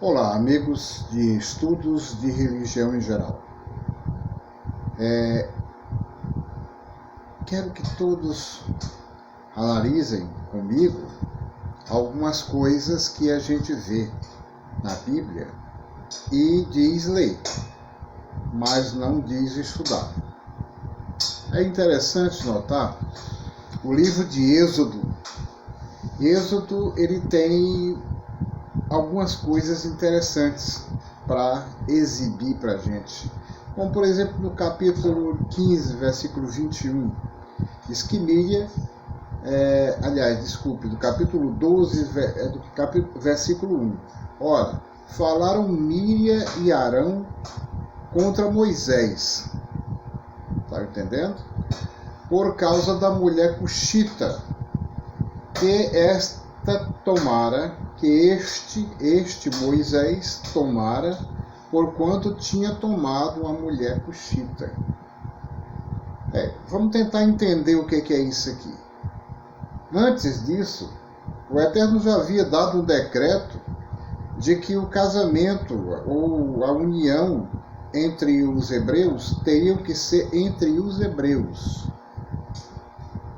Olá, amigos de estudos de religião em geral. Quero que todos analisem comigo algumas coisas que a gente vê na Bíblia e diz ler, mas não diz estudar. É interessante notar o livro de Êxodo. Êxodo, ele tem algumas coisas interessantes para exibir para a gente. Como, por exemplo, no capítulo 15, versículo 21, diz que Miriam, do capítulo 12, versículo 1. Ora, falaram Miriam e Arão contra Moisés. Está entendendo? Por causa da mulher cuxita, que esta tomara, que este Moisés tomara, porquanto tinha tomado uma mulher cuxita. Vamos tentar entender o que é isso aqui. Antes disso, o Eterno já havia dado um decreto de que o casamento ou a união entre os hebreus teriam que ser entre os hebreus.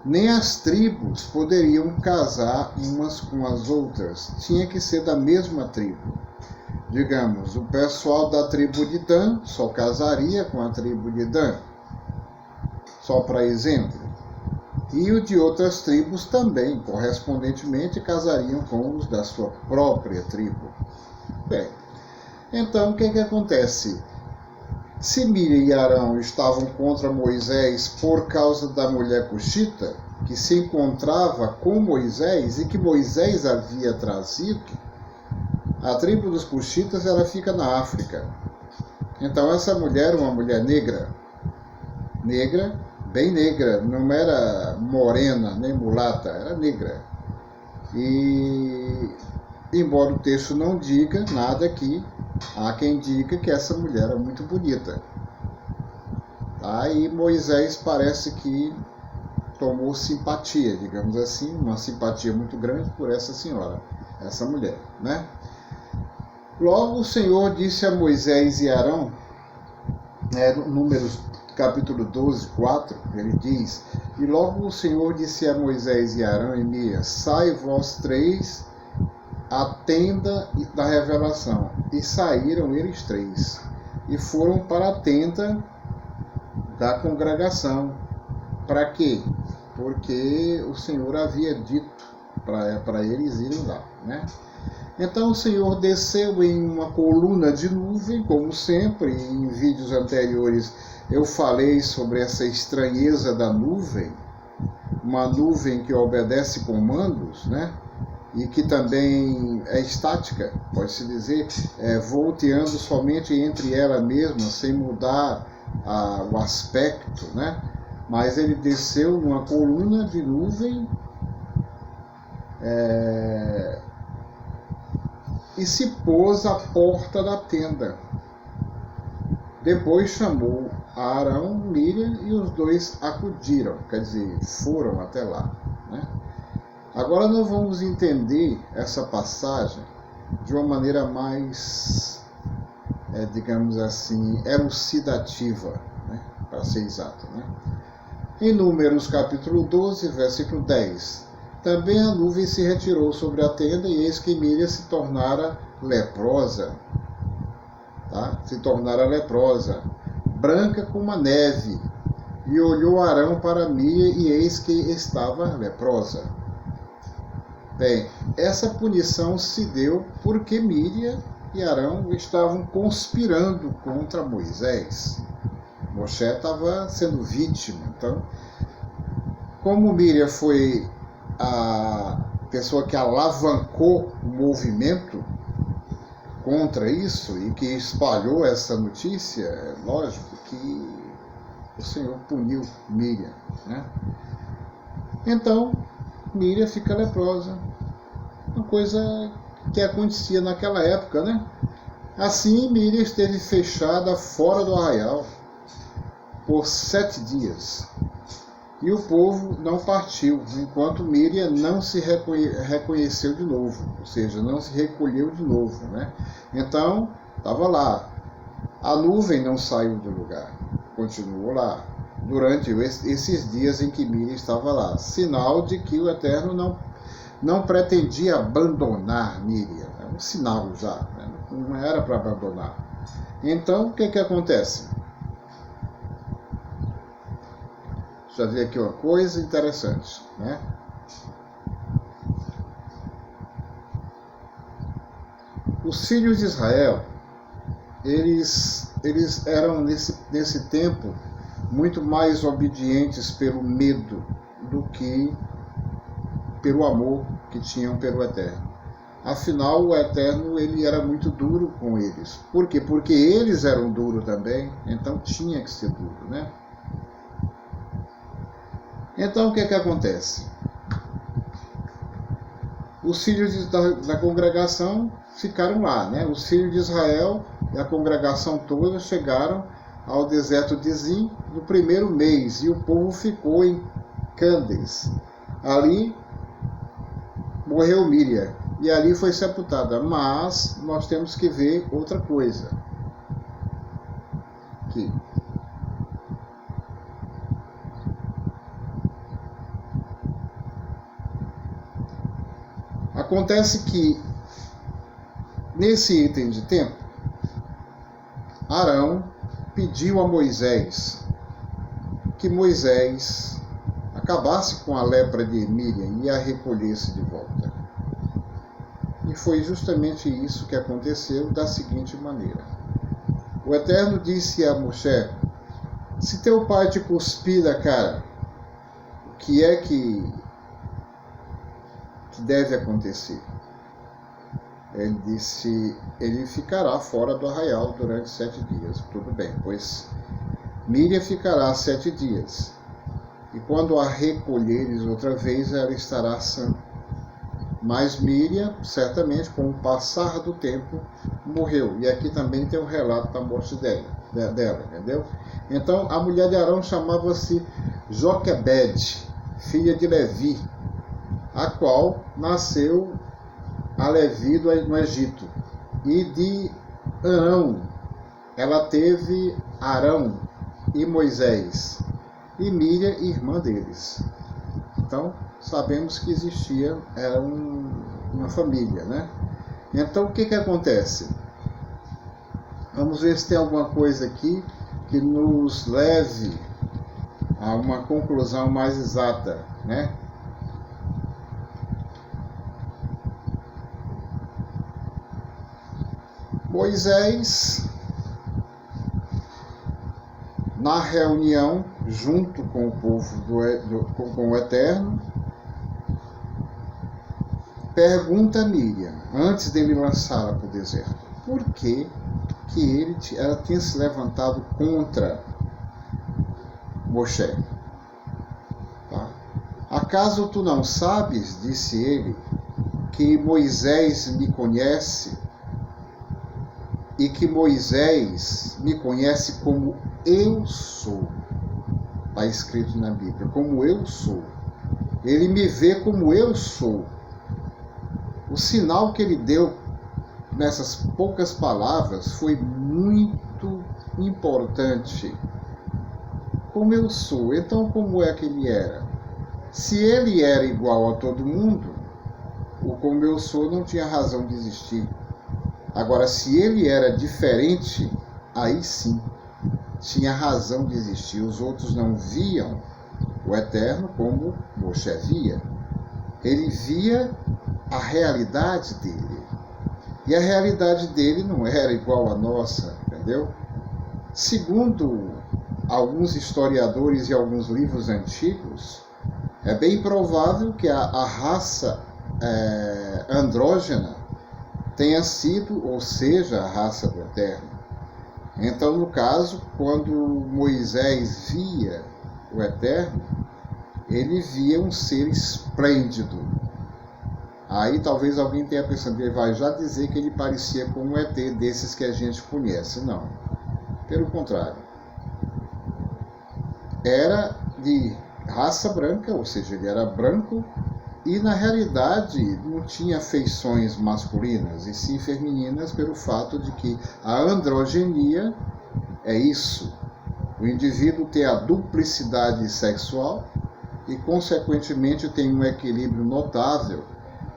Nem as tribos poderiam casar umas com as outras. Tinha que ser da mesma tribo. Digamos, o pessoal da tribo de Dan só casaria com a tribo de Dan. Só para exemplo. E o de outras tribos também, correspondentemente, casariam com os da sua própria tribo. Bem, então o que acontece? Se Miriam e Arão estavam contra Moisés por causa da mulher cuxita, que se encontrava com Moisés e que Moisés havia trazido, a tribo dos cuxitas ela fica na África. Então essa mulher era uma mulher negra, bem negra, não era morena nem mulata, era negra. E embora o texto não diga nada aqui, há quem diga que essa mulher é muito bonita. E Moisés parece que tomou simpatia, digamos assim, uma simpatia muito grande por essa senhora, essa mulher, né? Logo o Senhor disse a Moisés e Arão, Números capítulo 12, 4, ele diz, e logo o Senhor disse a Moisés e Arão e Miriam, sai vós três a tenda da revelação. E saíram eles três, e foram para a tenda da congregação. Para quê? Porque o Senhor havia dito para eles irem lá, né? Então o Senhor desceu em uma coluna de nuvem, como sempre. Em vídeos anteriores eu falei sobre essa estranheza da nuvem, uma nuvem que obedece comandos, né? E que também é estática, pode-se dizer, volteando somente entre ela mesma, sem mudar o aspecto, né? Mas ele desceu numa coluna de nuvem e se pôs à porta da tenda. Depois chamou a Arão, Miriam, e os dois acudiram, quer dizer, foram até lá, né? Agora nós vamos entender essa passagem de uma maneira mais, digamos assim, elucidativa, né? Para ser exato, né? Em Números capítulo 12, versículo 10, também a nuvem se retirou sobre a tenda e eis que Miriam se tornara leprosa, se tornara leprosa, branca como a neve, e olhou Arão para Miriam e eis que estava leprosa. Bem, essa punição se deu porque Miriam e Arão estavam conspirando contra Moisés. Moshe estava sendo vítima. Então, como Miriam foi a pessoa que alavancou o movimento contra isso e que espalhou essa notícia, é lógico que o Senhor puniu Miriam, né? Então, Miriam fica leprosa, uma coisa que acontecia naquela época, né? Assim, Miriam esteve fechada fora do arraial por 7 dias. E o povo não partiu, enquanto Miriam não se reconheceu de novo, ou seja, não se recolheu de novo, né? Então, estava lá. A nuvem não saiu do lugar, continuou lá, durante esses dias em que Miriam estava lá. Sinal de que o Eterno não pretendia abandonar Miriam. É um sinal já, né? Não era para abandonar. Então, o que acontece? Já vi aqui uma coisa interessante, né? Os filhos de Israel, eles eram nesse tempo muito mais obedientes pelo medo do que pelo amor que tinham pelo Eterno. Afinal, o Eterno, ele era muito duro com eles. Por quê? Porque eles eram duros também, então tinha que ser duro, né? Então, o que acontece? Os filhos da congregação ficaram lá, né? Os filhos de Israel e a congregação toda chegaram ao deserto de Zim no primeiro mês, e o povo ficou em Cândes. Ali morreu Miriam, e ali foi sepultada. Mas nós temos que ver outra coisa. Aqui. Acontece que, nesse item de tempo, Arão pediu a Moisés que Moisés acabasse com a lepra de Miriam e a recolhesse de volta. E foi justamente isso que aconteceu da seguinte maneira. O Eterno disse a Moisés: se teu pai te cuspir da cara, o que é que deve acontecer? Ele disse: ele ficará fora do arraial durante 7 dias. Tudo bem, pois Miriam ficará 7 dias. E quando a recolheres outra vez, ela estará sã. Mas Miriam, certamente, com o passar do tempo, morreu. E aqui também tem um relato da morte dela, entendeu? Então, a mulher de Arão chamava-se Joquebede, filha de Levi, a qual nasceu a Levi no Egito. E de Arão, ela teve Arão e Moisés, e Miriam, irmã deles. Então, sabemos que existia, era uma família, né? Então, o que acontece? Vamos ver se tem alguma coisa aqui que nos leve a uma conclusão mais exata, né? Moisés, na reunião, junto com o povo com o Eterno, pergunta a Miriam, antes de ele lançá-la para o deserto, por que ela tinha se levantado contra Moshe. Tá? Acaso tu não sabes, disse ele, que Moisés me conhece e que Moisés me conhece como eu sou. Está escrito na Bíblia, como eu sou. Ele me vê como eu sou. O sinal que ele deu nessas poucas palavras foi muito importante. Como eu sou. Então, como é que ele era? Se ele era igual a todo mundo, o como eu sou não tinha razão de existir. Agora, se ele era diferente, aí sim, tinha razão de existir. Os outros não viam o Eterno como Moshe via. Ele via a realidade dele. E a realidade dele não era igual à nossa, entendeu? Segundo alguns historiadores e alguns livros antigos, é bem provável que a raça andrógena tenha sido, ou seja, a raça do Eterno. Então, no caso, quando Moisés via o Eterno, ele via um ser esplêndido. Aí talvez alguém tenha pensado, ele vai já dizer que ele parecia com um ET desses que a gente conhece. Não. Pelo contrário. Era de raça branca, ou seja, ele era branco e na realidade não tinha feições masculinas e sim femininas, pelo fato de que a androgenia é isso, o indivíduo tem a duplicidade sexual e consequentemente tem um equilíbrio notável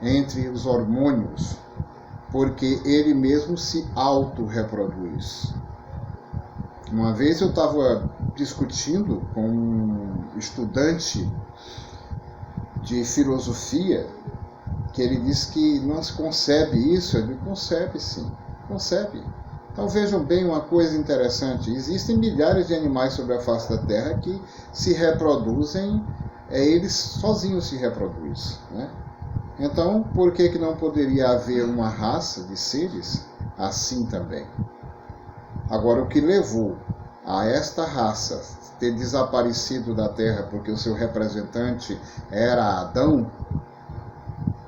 entre os hormônios, porque ele mesmo se autorreproduz. Uma vez eu estava discutindo com um estudante de filosofia, que ele disse que não se concebe isso. Eu digo, concebe sim, concebe. Então vejam bem uma coisa interessante, existem milhares de animais sobre a face da Terra que se reproduzem, eles sozinhos se reproduzem, né? Então, por que não poderia haver uma raça de seres assim também? Agora, o que levou a esta raça ter desaparecido da Terra porque o seu representante era Adão,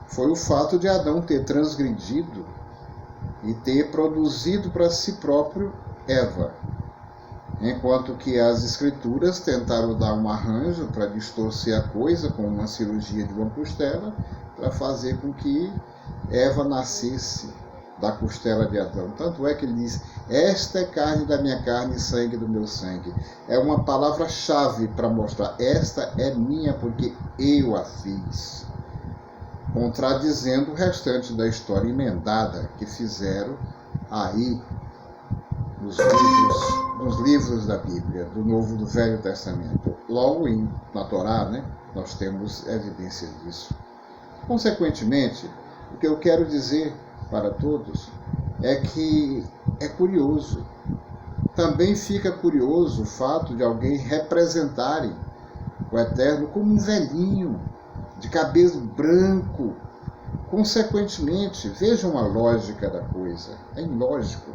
foi o fato de Adão ter transgredido e ter produzido para si próprio Eva. Enquanto que as escrituras tentaram dar um arranjo para distorcer a coisa com uma cirurgia de uma costela, para fazer com que Eva nascesse da costela de Adão. Tanto é que ele diz, esta é carne da minha carne e sangue do meu sangue. É uma palavra-chave para mostrar, esta é minha porque eu a fiz. Contradizendo o restante da história emendada que fizeram aí nos livros da Bíblia, do Novo e do Velho Testamento. Logo na Torá, né, nós temos evidência disso. Consequentemente, o que eu quero dizer para todos é que é curioso. Também fica curioso o fato de alguém representarem o Eterno como um velhinho, de cabelo branco. Consequentemente, vejam a lógica da coisa. É ilógico.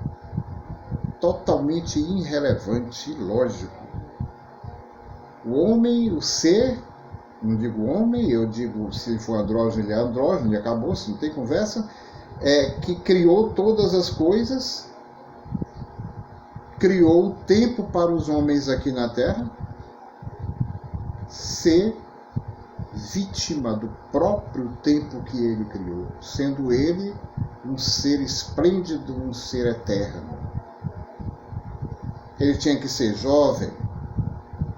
Totalmente irrelevante, ilógico. O homem, o ser, não digo homem, eu digo se for andrógeno, ele é andrógeno, e acabou, se não tem conversa, que criou todas as coisas, criou o tempo para os homens aqui na Terra, ser vítima do próprio tempo que ele criou, sendo ele um ser esplêndido, um ser eterno. Ele tinha que ser jovem,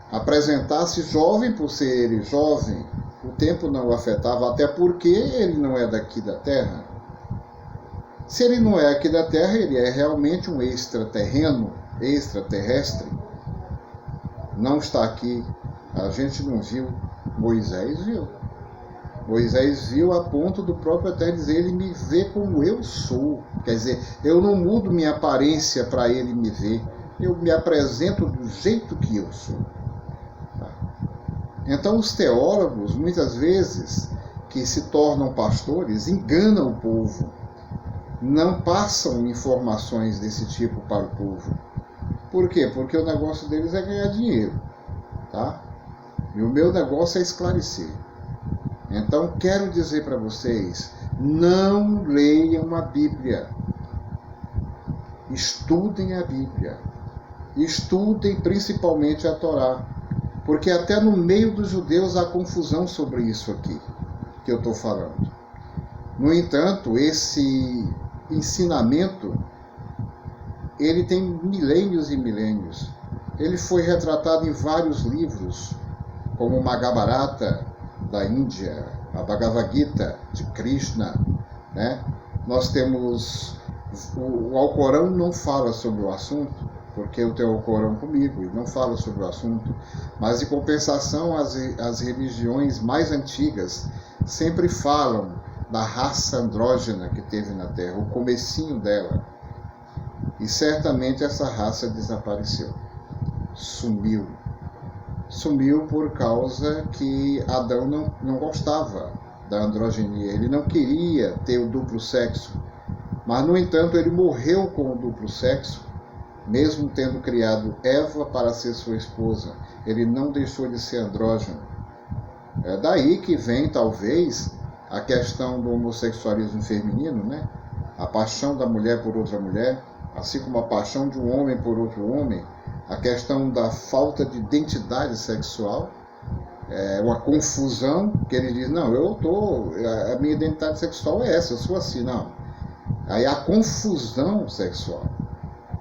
apresentar-se jovem por ser ele jovem, o tempo não o afetava, até porque ele não é daqui da Terra. Se ele não é aqui da Terra, ele é realmente um extraterreno, extraterrestre. Não está aqui. A gente não viu. Moisés viu. Moisés viu a ponto do próprio Eterno dizer, ele me vê como eu sou. Quer dizer, eu não mudo minha aparência para ele me ver. Eu me apresento do jeito que eu sou. Então os teólogos, muitas vezes, que se tornam pastores, enganam o povo. Não passam informações desse tipo para o povo. Por quê? Porque o negócio deles é ganhar dinheiro, tá? E o meu negócio é esclarecer. Então, quero dizer para vocês, não leiam a Bíblia. Estudem a Bíblia. Estudem principalmente a Torá. Porque até no meio dos judeus há confusão sobre isso aqui, que eu estou falando. No entanto, esse ensinamento, ele tem milênios e milênios. Ele foi retratado em vários livros, como o Mahabharata da Índia, a Bhagavad Gita de Krishna, né? Nós temos o Alcorão não fala sobre o assunto, porque eu tenho o Alcorão comigo e não fala sobre o assunto, mas em compensação as religiões mais antigas sempre falam da raça andrógena que teve na Terra, o comecinho dela. E certamente essa raça desapareceu, sumiu. Sumiu por causa que Adão não gostava da androgenia, ele não queria ter o duplo sexo, mas no entanto ele morreu com o duplo sexo, mesmo tendo criado Eva para ser sua esposa, ele não deixou de ser andrógeno. É daí que vem talvez a questão do homossexualismo feminino, né? A paixão da mulher por outra mulher, assim como a paixão de um homem por outro homem, a questão da falta de identidade sexual, uma confusão, que ele diz, não, a minha identidade sexual é essa, eu sou assim, não. Aí a confusão sexual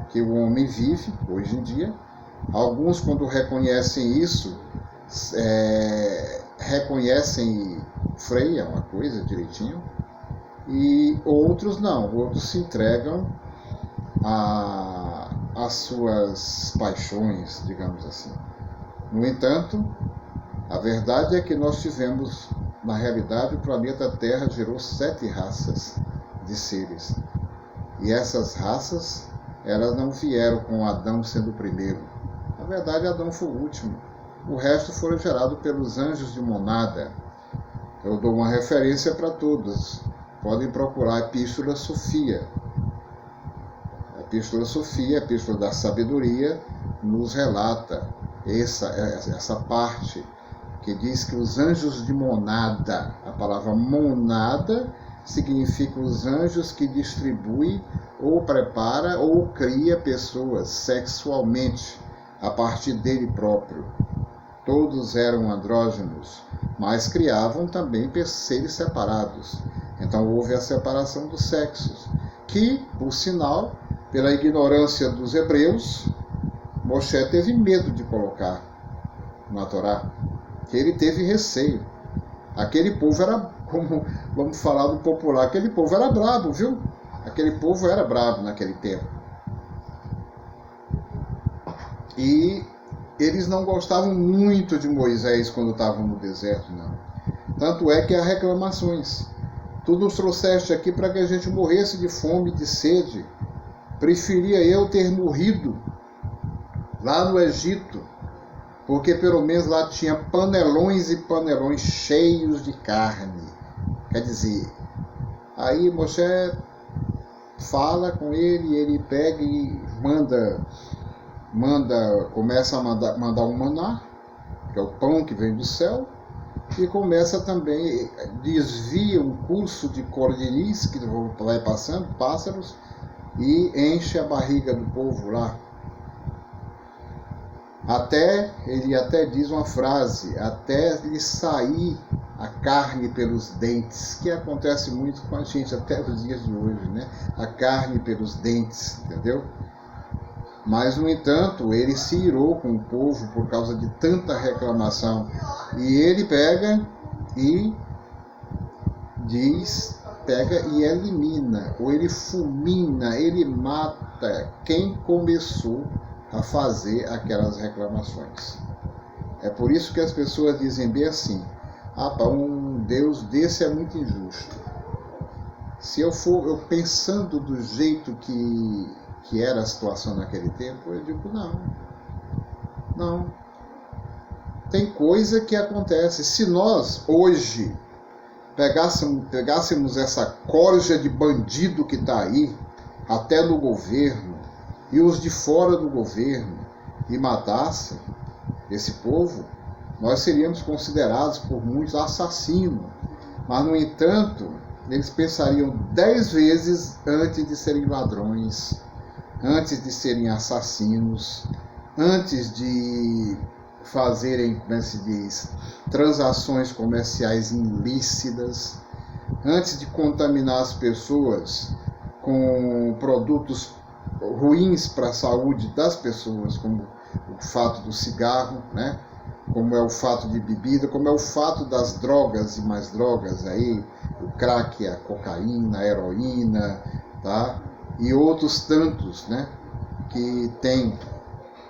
que o homem vive hoje em dia, alguns quando reconhecem isso, reconhecem e freiam a coisa direitinho, e outros não, outros se entregam às suas paixões, digamos assim. No entanto, a verdade é que nós tivemos, na realidade, o planeta Terra gerou 7 raças de seres. E essas raças, elas não vieram com Adão sendo o primeiro. Na verdade, Adão foi o último. O resto foram gerados pelos anjos de monada. Eu dou uma referência para todos. Podem procurar a Epístola Sofia. A Epístola Sofia, a Epístola da Sabedoria, nos relata essa parte que diz que os anjos de monada, a palavra monada significa os anjos que distribuem ou prepara ou cria pessoas sexualmente a partir dele próprio. Todos eram andrógenos, mas criavam também seres separados. Então houve a separação dos sexos, que, por sinal, pela ignorância dos hebreus, Moshe teve medo de colocar na Torá, que ele teve receio. Aquele povo era, como vamos falar do popular, aquele povo era brabo, viu? Aquele povo era brabo naquele tempo. E eles não gostavam muito de Moisés quando estavam no deserto, não. Tanto é que há reclamações. Tu nos trouxeste aqui para que a gente morresse de fome e de sede. Preferia eu ter morrido lá no Egito, porque pelo menos lá tinha panelões e panelões cheios de carne. Quer dizer, aí Moshe fala com ele, ele pega e começa a mandar um maná, que é o pão que vem do céu, e começa também, desvia um curso de cordeiris que vai passando, pássaros, e enche a barriga do povo lá. Ele até diz uma frase, até lhe sair a carne pelos dentes, que acontece muito com a gente até os dias de hoje, né? A carne pelos dentes, entendeu? Mas, no entanto, ele se irou com o povo por causa de tanta reclamação. E ele pega e elimina, ou ele fulmina, ele mata quem começou a fazer aquelas reclamações. É por isso que as pessoas dizem bem assim, um Deus desse é muito injusto. Se eu pensando do jeito que era a situação naquele tempo, eu digo não. Tem coisa que acontece. Se nós hoje pegássemos essa corja de bandido que está aí, até no governo, e os de fora do governo, e matassem esse povo, nós seríamos considerados por muitos assassinos. Mas, no entanto, eles pensariam 10 vezes antes de serem ladrões, antes de serem assassinos, antes de fazerem, como se diz, transações comerciais ilícitas, antes de contaminar as pessoas com produtos ruins para a saúde das pessoas, como o fato do cigarro, né? Como é o fato de bebida, como é o fato das drogas e mais drogas aí, o crack, a cocaína, a heroína, tá? E outros tantos, né? Que tem.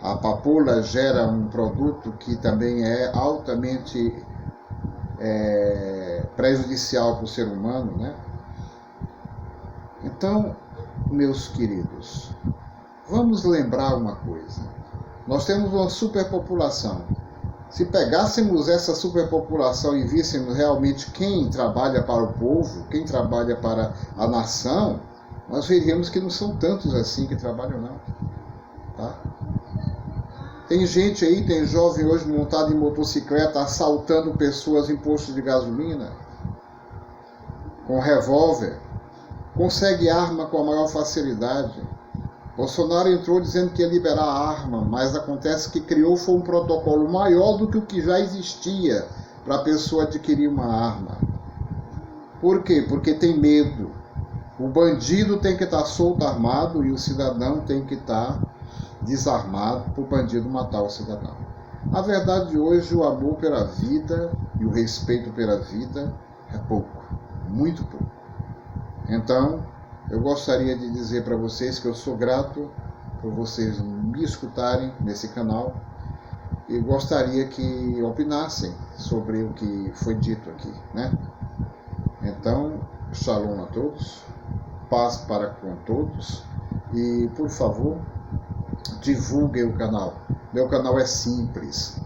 A papoula gera um produto que também é altamente prejudicial para o ser humano, né? Então, meus queridos, vamos lembrar uma coisa. Nós temos uma superpopulação. Se pegássemos essa superpopulação e víssemos realmente quem trabalha para o povo, quem trabalha para a nação, nós veríamos que não são tantos assim que trabalham, não. Tá? Tem gente aí, tem jovem hoje montado em motocicleta, assaltando pessoas em postos de gasolina, com revólver, consegue arma com a maior facilidade. Bolsonaro entrou dizendo que ia liberar a arma, mas acontece que criou foi um protocolo maior do que o que já existia para a pessoa adquirir uma arma. Por quê? Porque tem medo. O bandido tem que estar solto armado e o cidadão tem que estar desarmado para o bandido matar o cidadão. Na verdade, hoje o amor pela vida e o respeito pela vida é pouco, muito pouco. Então, eu gostaria de dizer para vocês que eu sou grato por vocês me escutarem nesse canal e gostaria que opinassem sobre o que foi dito aqui, né? Então, shalom a todos, paz para com todos e, por favor, divulguem o canal. Meu canal é simples.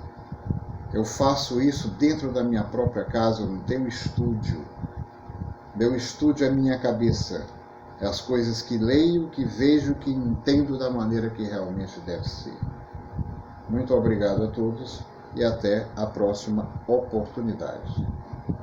Eu faço isso dentro da minha própria casa, eu não tenho estúdio. Meu estúdio é minha cabeça. É as coisas que leio, que vejo, que entendo da maneira que realmente deve ser. Muito obrigado a todos e até a próxima oportunidade.